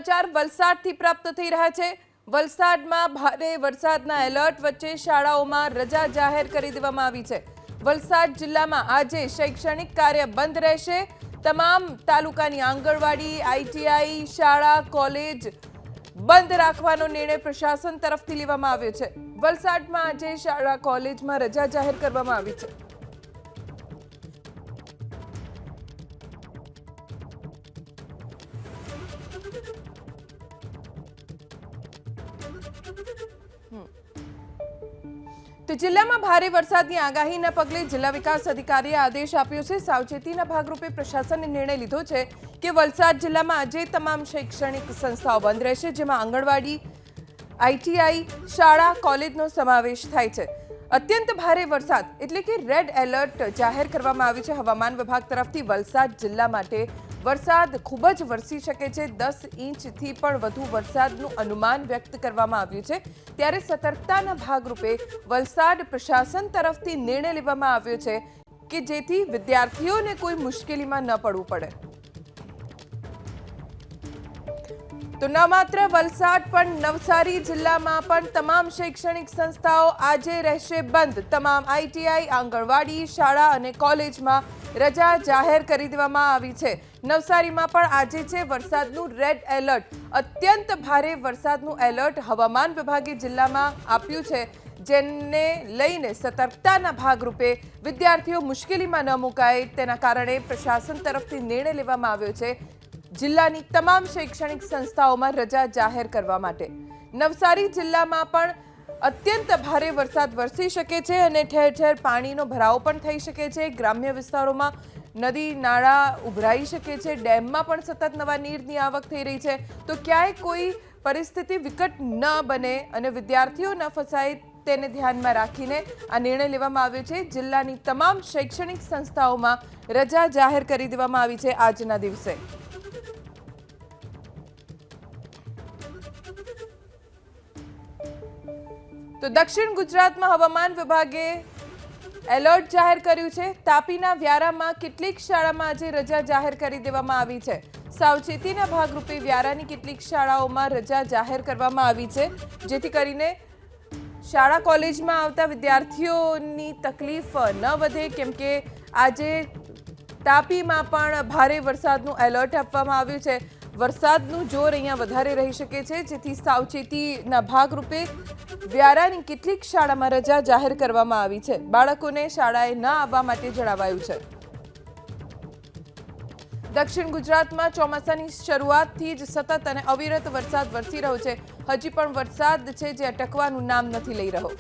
સમાચાર વલસાડથી પ્રાપ્ત થઈ રહ્યા છે। વલસાડમાં ભારે વરસાદના એલર્ટ વચ્ચે શાળાઓમાં રજા જાહેર કરી દેવામાં આવી છે। વલસાડ જિલ્લામાં આજે શૈક્ષણિક કાર્ય બંધ રહેશે। તમામ તાલુકાની આંગણવાડી, આઈટીઆઈ, શાળા, કોલેજ બંધ રાખવાનો નિર્ણય પ્રશાસન તરફથી લેવામાં આવ્યો છે। વલસાડમાં આજે શાળા, કોલેજમાં રજા જાહેર કરવામાં આવી છે। तो जिला में भारे वरसादनी आगाहीना पगले जिला विकास अधिकारीए आदेश आप्यो छे। सावचेतीना भागरूपे प्रशासने निर्णय लीधो छे कि वलसाड जिल्ला में आज तमाम शैक्षणिक संस्थाओं बंध रहेशे, जेमां आंगणवाड़ी, आईटीआई, शाळा, कॉलेजनो समावेश थाय छे। अत्यंत भारे वरसाद एटले के रेड एलर्ट जाहेर करवामां आव्युं छे। हवामान विभाग तरफथी वलसाड जिल्ला माटे वरसाद खूब ज वरसी शके छे। 10 इंचथी पण वधु वरसादनुं अनुमान व्यक्त करवामां आव्युं छे। त्यारे सतर्कताना भागरूपे वलसाड प्रशासन तरफथी निर्णय लेवामां आव्यो छे के जेथी विद्यार्थीओने कोई मुश्केलीमां न पड़वुं पड़े। तो न मात्र वलसाड पण नवसारी जिल्लामां पण तमाम शैक्षणिक संस्थाओ आजे रहेशे बंद। तमाम आईटीआई, आंगणवाड़ी, शाळा अने कॉलेजमां रजा जाहेर करी देवामां आवी छे। नवसारीमां पण आजे छे वरसादनुं रेड एलर्ट। अत्यंत भारे वरसादनुं एलर्ट हवामान विभागे जिल्लामां आप्युं छे, जेने लईने सतर्कताना भागरूपे विद्यार्थीओ मुश्केलीमां न मुकाय तेना कारणे प्रशासन तरफथी निर्णय लेवामां आव्यो छे जिल्लानी तमाम शैक्षणिक संस्थाओमां रजा जाहेर करवा माटे। नवसारी जिल्लामां पण अत्यंत भारे वरसाद वरसी शके छे अने ठेर ठेर पाणीनो भराव पण थई शके छे। ग्राम्य विस्तारोमां नदी नाळा उभराई शके छे। डेममां पण सतत नवा नीરની आवक થઈ રહી છે। તો ક્યાંય કોઈ પરિસ્થિતિ વિકટ ન બને અને વિદ્યાર્થીઓ ન ફસાય તેને ધ્યાનમાં રાખીને આ નિર્ણય લેવામાં આવ્યો છે। જિલ્લાની તમામ શૈક્ષણિક સંસ્થાઓમાં રજા જાહેર કરી દેવામાં આવી છે આજના દિવસે। तो दक्षिण गुजरात में हवामान विभागे एलर्ट जाहिर कर्युं छे। तापीना व्यारामां केटलीक शाळामां आजे रजा जाहिर करी देवामां आवी छे। सावचेतीना भागरूपे व्यारानी केटलीक शाळाओमां रजा जाहिर करवामां आवी छे, जेथी करीने शाळा कॉलेजमां आवता विद्यार्थीओनी तकलीफ न वधे, केम के आजे तापीमां पण भारे वरसादनुं एलर्ट आपवामां आव्युं छे। वरसादनुं जोर अहींया वधारे रही शके छे, जेथी सावचेतीना भागरूपे व्यारानी કેટલીક શાળામાં રજા જાહેર કરવામાં આવી છે। બાળકોને શાળાએ ન આવવા માટે જણાવાયું છે। દક્ષિણ ગુજરાતમાં ચોમાસાની શરૂઆતથી જ સતત અને અવિરત વરસાદ વરસી રહ્યો છે। હજી પણ વરસાદ છે જે અટકવાનું નામ નથી લઈ રહ્યો।